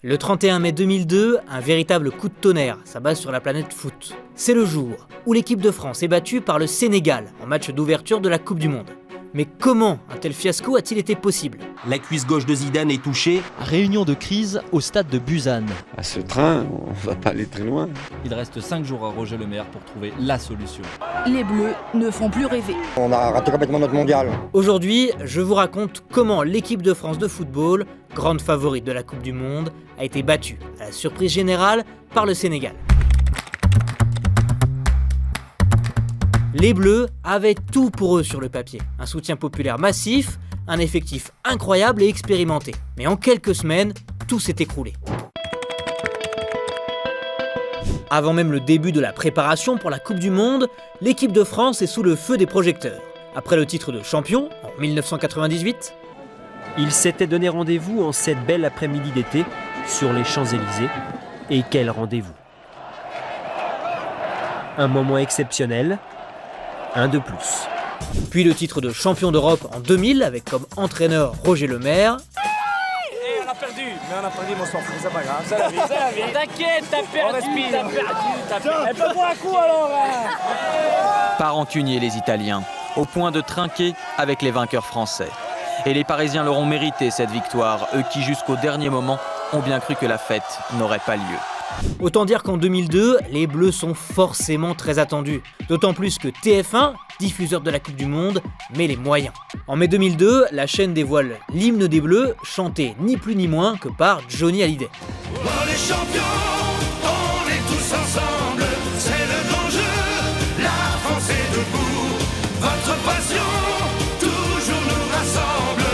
Le 31 mai 2002, un véritable coup de tonnerre s'abat sur la planète foot. C'est le jour où l'équipe de France est battue par le Sénégal en match d'ouverture de la Coupe du Monde. Mais comment un tel fiasco a-t-il été possible? La cuisse gauche de Zidane est touchée. Réunion de crise au stade de Busan. À ce train, on va pas aller très loin. Il reste 5 jours à Roger Le Maire pour trouver la solution. Les Bleus ne font plus rêver. On a raté complètement notre mondial. Aujourd'hui, je vous raconte comment l'équipe de France de football, grande favorite de la Coupe du Monde, a été battue, à la surprise générale, par le Sénégal. Les Bleus avaient tout pour eux sur le papier. Un soutien populaire massif, un effectif incroyable et expérimenté. Mais en quelques semaines, tout s'est écroulé. Avant même le début de la préparation pour la Coupe du Monde, l'équipe de France est sous le feu des projecteurs. Après le titre de champion, en 1998, Ils s'étaient donné rendez-vous en cette belle après-midi d'été sur les Champs-Élysées. Et quel rendez-vous! Un moment exceptionnel, un de plus. puis le titre de champion d'Europe en 2000 avec comme entraîneur Roger Le Maire. On a perdu, mais on a perdu, mon sang, c'est pas grave, c'est la vie, c'est la vie. T'inquiète, t'as perdu. Elle peut boire un coup alors Pas rancuniers les Italiens, au point de trinquer avec les vainqueurs français. Et les Parisiens l'auront mérité cette victoire, eux qui jusqu'au dernier moment ont bien cru que la fête n'aurait pas lieu. Autant dire qu'en 2002, les Bleus sont forcément très attendus. D'autant plus que TF1, diffuseur de la Coupe du Monde, met les moyens. En mai 2002, la chaîne dévoile l'hymne des Bleus, chanté ni plus ni moins que par Johnny Hallyday. Oh les champions, on est tous ensemble, c'est le grand jeu, la France est debout, votre passion toujours nous rassemble,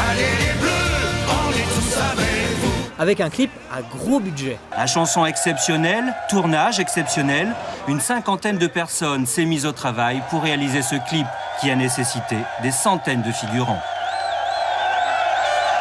allez les Bleus, on est tous avec vous. Avec un clip à gros budget. La chanson exceptionnelle, tournage exceptionnel, une cinquantaine de personnes s'est mise au travail pour réaliser ce clip qui a nécessité des centaines de figurants.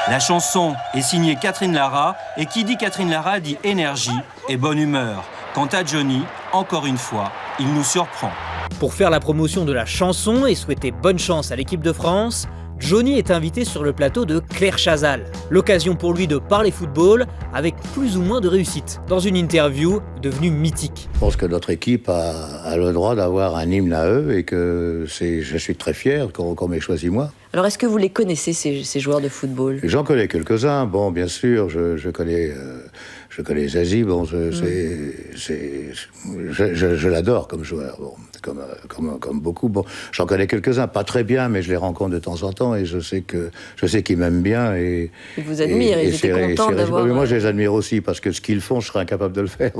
La chanson est signée Catherine Lara et qui dit Catherine Lara dit énergie et bonne humeur. Quant à Johnny, encore une fois, il nous surprend. Pour faire la promotion de la chanson et souhaiter bonne chance à l'équipe de France, Johnny est invité sur le plateau de Claire Chazal. L'occasion pour lui de parler football avec plus ou moins de réussite, dans une interview devenue mythique. Je pense que notre équipe a le droit d'avoir un hymne à eux et que je suis très fier qu'on m'ait choisi moi. Alors, est-ce que vous les connaissez, ces joueurs de football? J'en connais quelques-uns. Bon, bien sûr, je connais Zazie. Bon, je l'adore comme joueur. Bon, comme beaucoup. Bon, j'en connais quelques-uns, pas très bien, mais je les rencontre de temps en temps et je sais qu'ils m'aiment bien et ils vous admirent. Ils étaient contents d'avoir. Moi, je les admire aussi parce que ce qu'ils font, je serais incapable de le faire.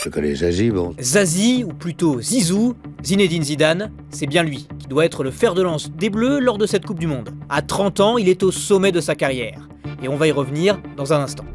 Je connais Zazie, bon. Zazie, ou plutôt Zizou, Zinedine Zidane, c'est bien lui qui doit être le fer de lance des Bleus lors de cette Coupe du Monde. À 30 ans, il est au sommet de sa carrière. Et on va y revenir dans un instant.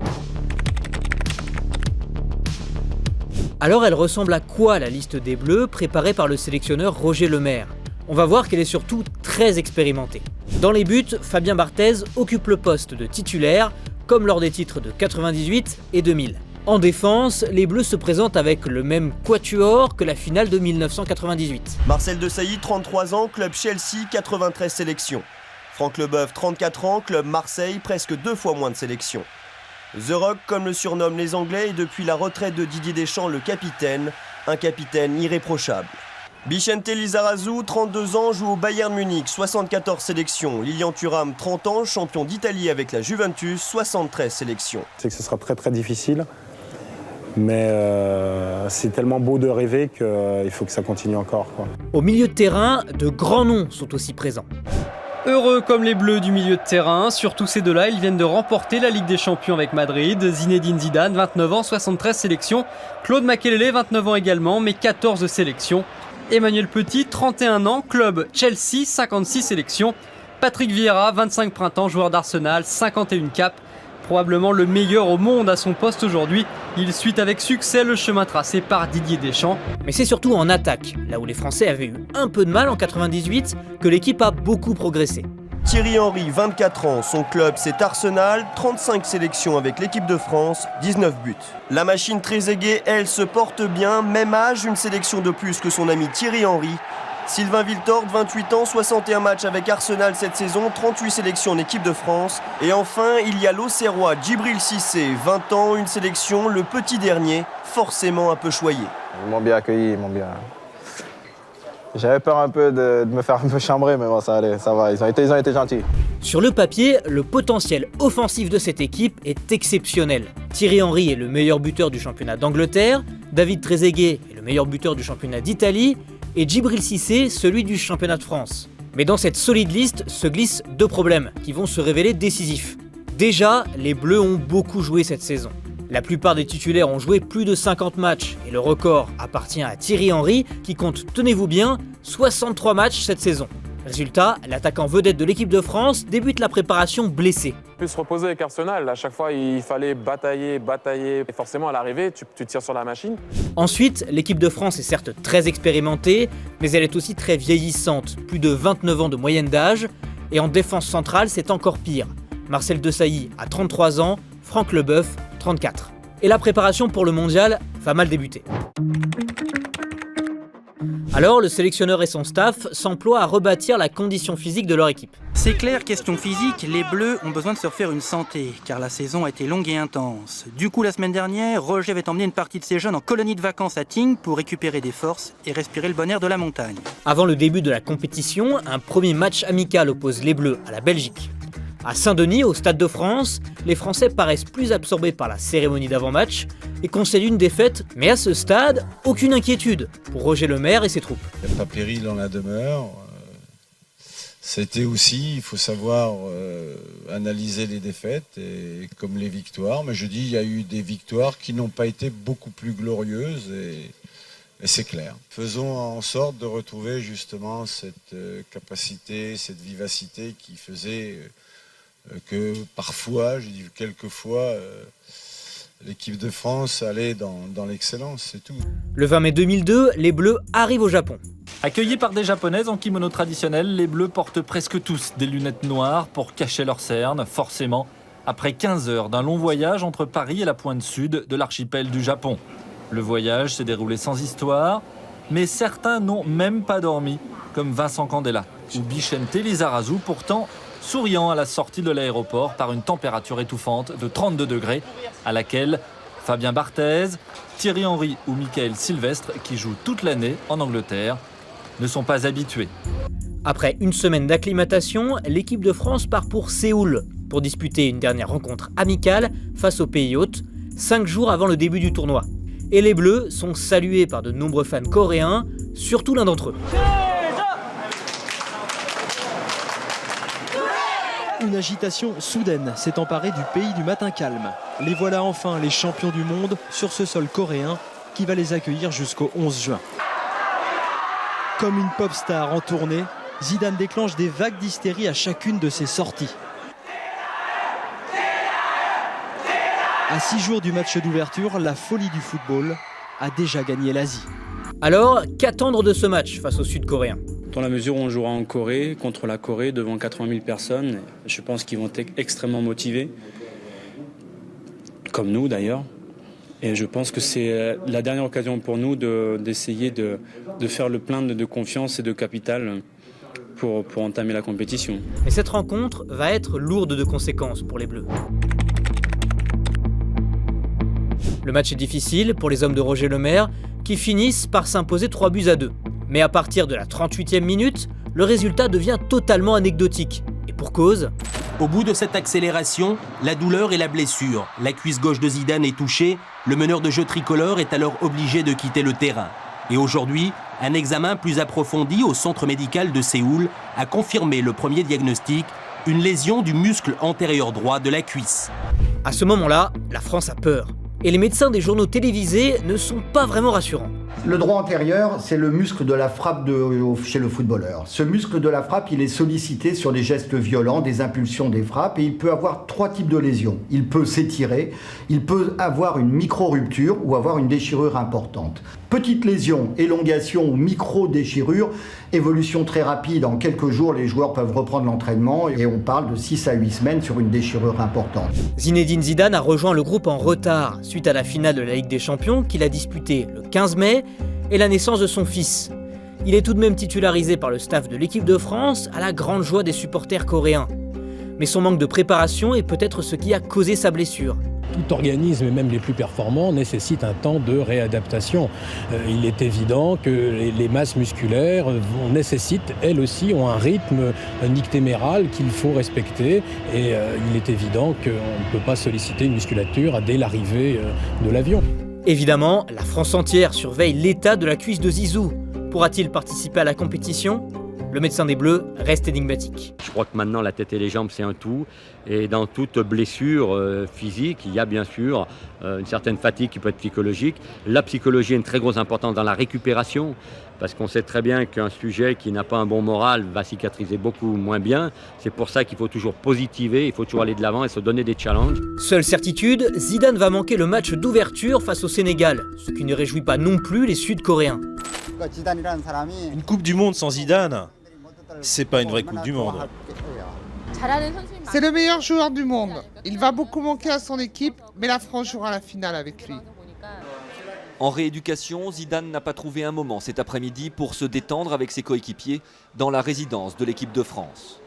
Alors elle ressemble à quoi la liste des Bleus préparée par le sélectionneur Roger Le Maire? On va voir qu'elle est surtout très expérimentée. Dans les buts, Fabien Barthez occupe le poste de titulaire, comme lors des titres de 98 et 2000. En défense, les Bleus se présentent avec le même quatuor que la finale de 1998. Marcel Desailly, 33 ans, club Chelsea, 93 sélections. Franck Leboeuf, 34 ans, club Marseille, presque 2 fois moins de sélections. The Rock, comme le surnomment les Anglais, est depuis la retraite de Didier Deschamps le capitaine, un capitaine irréprochable. Vicente Lizarazu, 32 ans, joue au Bayern Munich, 74 sélections. Lilian Thuram, 30 ans, champion d'Italie avec la Juventus, 73 sélections. C'est que ce sera très très difficile. Mais c'est tellement beau de rêver qu'il faut que ça continue encore, quoi. Au milieu de terrain, de grands noms sont aussi présents. Heureux comme les Bleus du milieu de terrain, surtout ces deux-là, ils viennent de remporter la Ligue des Champions avec Madrid. Zinedine Zidane, 29 ans, 73 sélections. Claude Makélélé, 29 ans également, mais 14 sélections. Emmanuel Petit, 31 ans, club Chelsea, 56 sélections. Patrick Vieira, 25 printemps, joueur d'Arsenal, 51 caps. Probablement le meilleur au monde à son poste aujourd'hui. Il suit avec succès le chemin tracé par Didier Deschamps. Mais c'est surtout en attaque, là où les Français avaient eu un peu de mal en 98, que l'équipe a beaucoup progressé. Thierry Henry, 24 ans, son club c'est Arsenal, 35 sélections avec l'équipe de France, 19 buts. La machine Trezeguet, elle, se porte bien, même âge, une sélection de plus que son ami Thierry Henry, Sylvain Wiltord, 28 ans, 61 matchs avec Arsenal cette saison, 38 sélections en équipe de France. Et enfin, il y a l'Auxerrois Djibril Cissé, 20 ans, une sélection, le petit dernier, forcément un peu choyé. Ils m'ont bien accueilli, ils m'ont bien... J'avais peur un peu de me faire un peu chambrer, mais bon, ça allait, ça va, ils ont été gentils. Sur le papier, le potentiel offensif de cette équipe est exceptionnel. Thierry Henry est le meilleur buteur du championnat d'Angleterre, David Trezeguet est le meilleur buteur du championnat d'Italie, et Djibril Cissé celui du championnat de France. Mais dans cette solide liste se glissent deux problèmes qui vont se révéler décisifs. Déjà, les Bleus ont beaucoup joué cette saison. La plupart des titulaires ont joué plus de 50 matchs et le record appartient à Thierry Henry qui compte, tenez-vous bien, 63 matchs cette saison. Résultat, l'attaquant vedette de l'équipe de France débute la préparation blessé. Plus se reposer avec Arsenal, à chaque fois il fallait batailler, et forcément à l'arrivée tu tires sur la machine. Ensuite, l'équipe de France est certes très expérimentée, mais elle est aussi très vieillissante, plus de 29 ans de moyenne d'âge, et en défense centrale c'est encore pire. Marcel Desailly a 33 ans, Franck Leboeuf 34. Et la préparation pour le mondial va mal débuter. Alors, le sélectionneur et son staff s'emploient à rebâtir la condition physique de leur équipe. C'est clair, question physique, les Bleus ont besoin de se refaire une santé, car la saison a été longue et intense. Du coup, la semaine dernière, Roger avait emmené une partie de ses jeunes en colonie de vacances à Tignes pour récupérer des forces et respirer le bon air de la montagne. Avant le début de la compétition, un premier match amical oppose les Bleus à la Belgique. À Saint-Denis, au Stade de France, les Français paraissent plus absorbés par la cérémonie d'avant-match et concèdent une défaite, mais à ce stade, aucune inquiétude pour Roger Lemaire et ses troupes. Il n'y a pas péril dans la demeure. C'était aussi, il faut savoir analyser les défaites et comme les victoires. Mais je dis, il y a eu des victoires qui n'ont pas été beaucoup plus glorieuses et c'est clair. Faisons en sorte de retrouver justement cette capacité, cette vivacité qui faisait que parfois, je dis quelquefois, l'équipe de France allait dans l'excellence, c'est tout. Le 20 mai 2002, les Bleus arrivent au Japon. Accueillis par des Japonaises en kimono traditionnel, les Bleus portent presque tous des lunettes noires pour cacher leurs cernes, forcément, après 15 heures d'un long voyage entre Paris et la pointe sud de l'archipel du Japon. Le voyage s'est déroulé sans histoire, mais certains n'ont même pas dormi, comme Vincent Candela ou Bichente Lizarazu, pourtant souriant à la sortie de l'aéroport par une température étouffante de 32 degrés, à laquelle Fabien Barthez, Thierry Henry ou Michael Sylvestre, qui jouent toute l'année en Angleterre, ne sont pas habitués. Après une semaine d'acclimatation, l'équipe de France part pour Séoul pour disputer une dernière rencontre amicale face au pays hôte, 5 jours avant le début du tournoi. Et les Bleus sont salués par de nombreux fans coréens, surtout l'un d'entre eux. Une agitation soudaine s'est emparée du pays du matin calme. Les voilà enfin les champions du monde sur ce sol coréen qui va les accueillir jusqu'au 11 juin. Comme une pop star en tournée, Zidane déclenche des vagues d'hystérie à chacune de ses sorties. À 6 jours du match d'ouverture, la folie du football a déjà gagné l'Asie. Alors, qu'attendre de ce match face aux Sud-Coréens ? Dans la mesure où on jouera en Corée, contre la Corée, devant 80 000 personnes, je pense qu'ils vont être extrêmement motivés, comme nous d'ailleurs. Et je pense que c'est la dernière occasion pour nous d'essayer de faire le plein de confiance et de capital pour entamer la compétition. Mais cette rencontre va être lourde de conséquences pour les Bleus. Le match est difficile pour les hommes de Roger Lemaire qui finissent par s'imposer 3-2. Mais à partir de la 38e minute, le résultat devient totalement anecdotique. Et pour cause. Au bout de cette accélération, la douleur et la blessure. La cuisse gauche de Zidane est touchée. Le meneur de jeu tricolore est alors obligé de quitter le terrain. Et aujourd'hui, un examen plus approfondi au centre médical de Séoul a confirmé le premier diagnostic, une lésion du muscle antérieur droit de la cuisse. À ce moment-là, la France a peur. Et les médecins des journaux télévisés ne sont pas vraiment rassurants. Le droit antérieur, c'est le muscle de la frappe chez le footballeur. Ce muscle de la frappe, il est sollicité sur des gestes violents, des impulsions des frappes, et il peut avoir 3 types de lésions. Il peut s'étirer, il peut avoir une micro-rupture ou avoir une déchirure importante. Petite lésion, élongation ou micro-déchirure, évolution très rapide. En quelques jours, les joueurs peuvent reprendre l'entraînement et on parle de 6 à 8 semaines sur une déchirure importante. Zinedine Zidane a rejoint le groupe en retard suite à la finale de la Ligue des Champions qu'il a disputée le 15 mai et la naissance de son fils. Il est tout de même titularisé par le staff de l'équipe de France, à la grande joie des supporters coréens. Mais son manque de préparation est peut-être ce qui a causé sa blessure. Tout organisme, et même les plus performants, nécessite un temps de réadaptation. Il est évident que les masses musculaires nécessitent, elles aussi, ont un rythme nictéméral qu'il faut respecter. Et il est évident qu'on ne peut pas solliciter une musculature dès l'arrivée de l'avion. Évidemment, la France entière surveille l'état de la cuisse de Zizou. Pourra-t-il participer à la compétition ? Le médecin des Bleus reste énigmatique. Je crois que maintenant la tête et les jambes c'est un tout, et dans toute blessure physique, il y a bien sûr une certaine fatigue qui peut être psychologique. La psychologie a une très grosse importance dans la récupération, parce qu'on sait très bien qu'un sujet qui n'a pas un bon moral va cicatriser beaucoup moins bien. C'est pour ça qu'il faut toujours positiver, il faut toujours aller de l'avant et se donner des challenges. Seule certitude, Zidane va manquer le match d'ouverture face au Sénégal, ce qui ne réjouit pas non plus les Sud-Coréens. Une Coupe du Monde sans Zidane, c'est pas une vraie Coupe du Monde. C'est le meilleur joueur du monde. Il va beaucoup manquer à son équipe, mais la France jouera la finale avec lui. En rééducation, Zidane n'a pas trouvé un moment cet après-midi pour se détendre avec ses coéquipiers dans la résidence de l'équipe de France.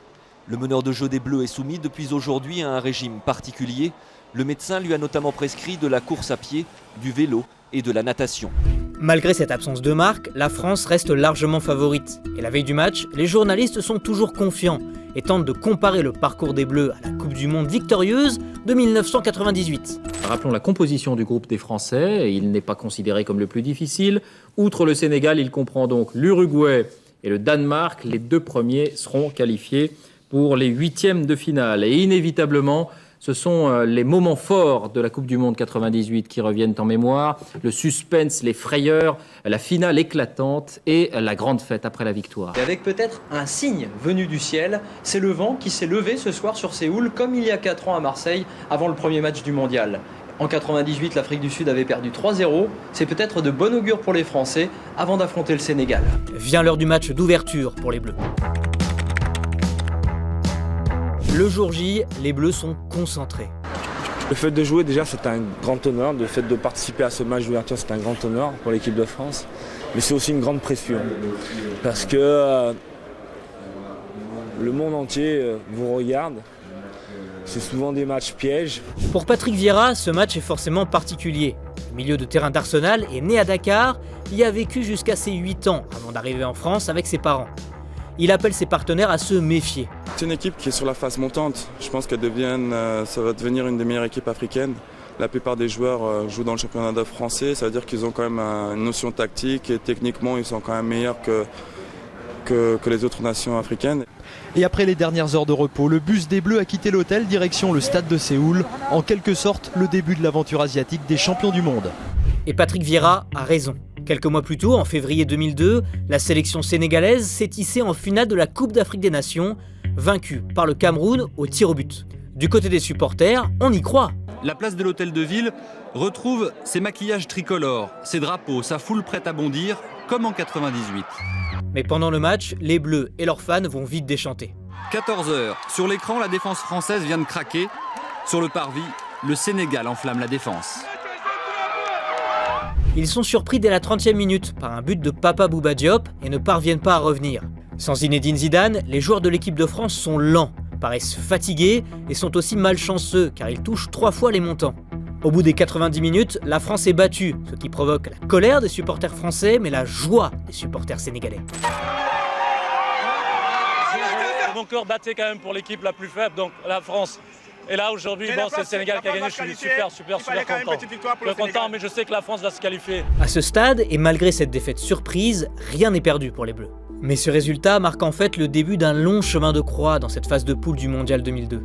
Le meneur de jeu des Bleus est soumis depuis aujourd'hui à un régime particulier. Le médecin lui a notamment prescrit de la course à pied, du vélo et de la natation. Malgré cette absence de marque, la France reste largement favorite. Et la veille du match, les journalistes sont toujours confiants et tentent de comparer le parcours des Bleus à la Coupe du Monde victorieuse de 1998. Rappelons la composition du groupe des Français, il n'est pas considéré comme le plus difficile. Outre le Sénégal, il comprend donc l'Uruguay et le Danemark. Les deux premiers seront qualifiés pour les huitièmes de finale. Et inévitablement, ce sont les moments forts de la Coupe du Monde 98 qui reviennent en mémoire. Le suspense, les frayeurs, la finale éclatante et la grande fête après la victoire. Et avec peut-être un signe venu du ciel, c'est le vent qui s'est levé ce soir sur Séoul, comme il y a 4 ans à Marseille, avant le premier match du Mondial. En 98, l'Afrique du Sud avait perdu 3-0. C'est peut-être de bon augure pour les Français avant d'affronter le Sénégal. Vient l'heure du match d'ouverture pour les Bleus. Le jour J, les Bleus sont concentrés. Le fait de jouer, déjà, c'est un grand honneur. Le fait de participer à ce match d'ouverture, c'est un grand honneur pour l'équipe de France. Mais c'est aussi une grande pression. Parce que le monde entier vous regarde. C'est souvent des matchs pièges. Pour Patrick Vieira, ce match est forcément particulier. Le milieu de terrain d'Arsenal est né à Dakar, y a vécu jusqu'à ses 8 ans avant d'arriver en France avec ses parents. Il appelle ses partenaires à se méfier. C'est une équipe qui est sur la phase montante. Je pense ça va devenir une des meilleures équipes africaines. La plupart des joueurs jouent dans le championnat français. Ça veut dire qu'ils ont quand même une notion tactique et techniquement ils sont quand même meilleurs que les autres nations africaines. Et après les dernières heures de repos, le bus des Bleus a quitté l'hôtel direction le stade de Séoul. En quelque sorte, le début de l'aventure asiatique des champions du monde. Et Patrick Vieira a raison. Quelques mois plus tôt, en février 2002, la sélection sénégalaise s'est hissée en finale de la Coupe d'Afrique des Nations, vaincue par le Cameroun au tir au but. Du côté des supporters, on y croit. La place de l'Hôtel de Ville retrouve ses maquillages tricolores, ses drapeaux, sa foule prête à bondir, comme en 98. Mais pendant le match, les Bleus et leurs fans vont vite déchanter. 14h, sur l'écran, la défense française vient de craquer. Sur le parvis, le Sénégal enflamme la défense. Ils sont surpris dès la 30e minute par un but de Papa Bouba Diop et ne parviennent pas à revenir. Sans Zinedine Zidane, les joueurs de l'équipe de France sont lents, paraissent fatigués et sont aussi malchanceux car ils touchent 3 fois les montants. Au bout des 90 minutes, la France est battue, ce qui provoque la colère des supporters français mais la joie des supporters sénégalais. Mon cœur battait quand même pour l'équipe la plus faible, donc la France. Et là aujourd'hui, c'est le Sénégal qui a gagné, je suis super content, mais je sais que la France va se qualifier. À ce stade, et malgré cette défaite surprise, rien n'est perdu pour les Bleus. Mais ce résultat marque en fait le début d'un long chemin de croix dans cette phase de poule du Mondial 2002.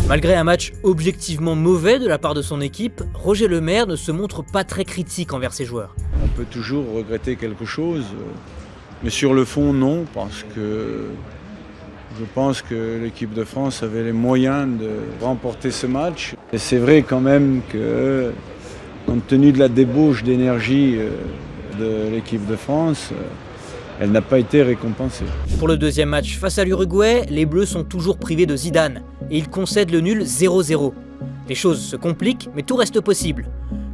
Malgré un match objectivement mauvais de la part de son équipe, Roger Lemaire ne se montre pas très critique envers ses joueurs. On peut toujours regretter quelque chose, mais sur le fond, non, parce que je pense que l'équipe de France avait les moyens de remporter ce match. Et c'est vrai quand même que, compte tenu de la débauche d'énergie de l'équipe de France, elle n'a pas été récompensée. Pour le deuxième match face à l'Uruguay, les Bleus sont toujours privés de Zidane et ils concèdent le nul 0-0. Les choses se compliquent, mais tout reste possible.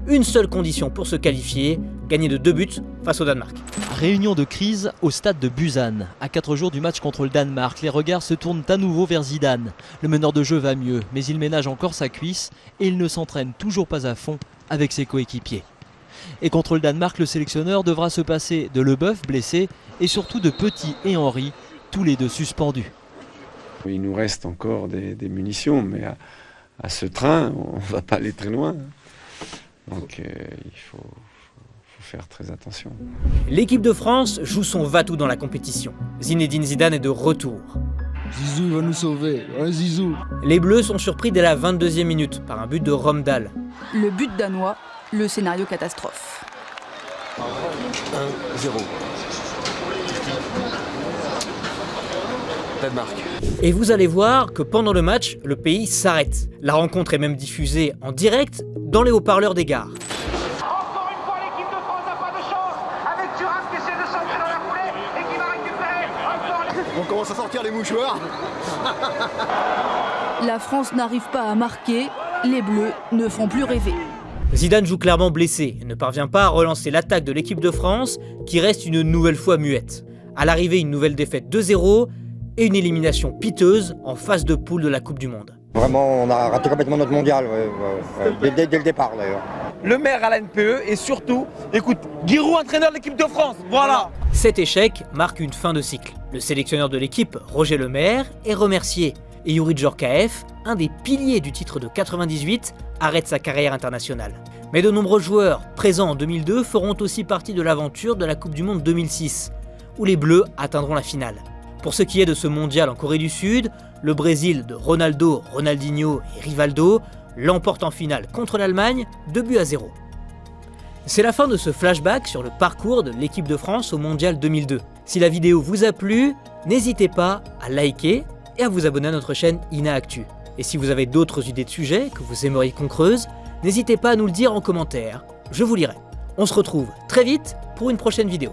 une seule condition pour se qualifier, gagner de 2 buts face au Danemark. Réunion de crise au stade de Busan. À 4 jours du match contre le Danemark, les regards se tournent à nouveau vers Zidane. Le meneur de jeu va mieux, mais il ménage encore sa cuisse et il ne s'entraîne toujours pas à fond avec ses coéquipiers. Et contre le Danemark, le sélectionneur devra se passer de Leboeuf blessé et surtout de Petit et Henry, tous les deux suspendus. Il nous reste encore des munitions, mais à ce train, on ne va pas aller très loin. Donc il faut faire très attention. L'équipe de France joue son va-tout dans la compétition. Zinedine Zidane est de retour. Zizou va nous sauver, ouais, Zizou. Les Bleus sont surpris dès la 22e minute par un but de Romdahl. Le but danois, le scénario catastrophe. 1-0. Danemark. Et vous allez voir que pendant le match, le pays s'arrête. La rencontre est même diffusée en direct dans les haut-parleurs des gares. Encore une fois, l'équipe de France n'a pas de chance, avec Thuram qui essaie de sortir dans la foulée et qui va récupérer. On commence à sortir les mouchoirs. La France n'arrive pas à marquer, les Bleus ne font plus rêver. Zidane joue clairement blessé et ne parvient pas à relancer l'attaque de l'équipe de France qui reste une nouvelle fois muette. À l'arrivée, une nouvelle défaite 2-0 et une élimination piteuse en phase de poule de la Coupe du Monde. Vraiment, on a raté complètement notre mondial, dès le départ d'ailleurs. Le maire à la NPE et surtout, écoute, Giroud, entraîneur de l'équipe de France, voilà. Cet échec marque une fin de cycle. Le sélectionneur de l'équipe, Roger Lemaire, est remercié. Et Youri Djorkaeff, un des piliers du titre de 98, arrête sa carrière internationale. Mais de nombreux joueurs présents en 2002 feront aussi partie de l'aventure de la Coupe du Monde 2006, où les Bleus atteindront la finale. Pour ce qui est de ce mondial en Corée du Sud, le Brésil de Ronaldo, Ronaldinho et Rivaldo l'emporte en finale contre l'Allemagne 2-0. C'est la fin de ce flashback sur le parcours de l'équipe de France au mondial 2002. Si la vidéo vous a plu, n'hésitez pas à liker et à vous abonner à notre chaîne INA Actu. Et si vous avez d'autres idées de sujets que vous aimeriez qu'on creuse, n'hésitez pas à nous le dire en commentaire, je vous lirai. On se retrouve très vite pour une prochaine vidéo.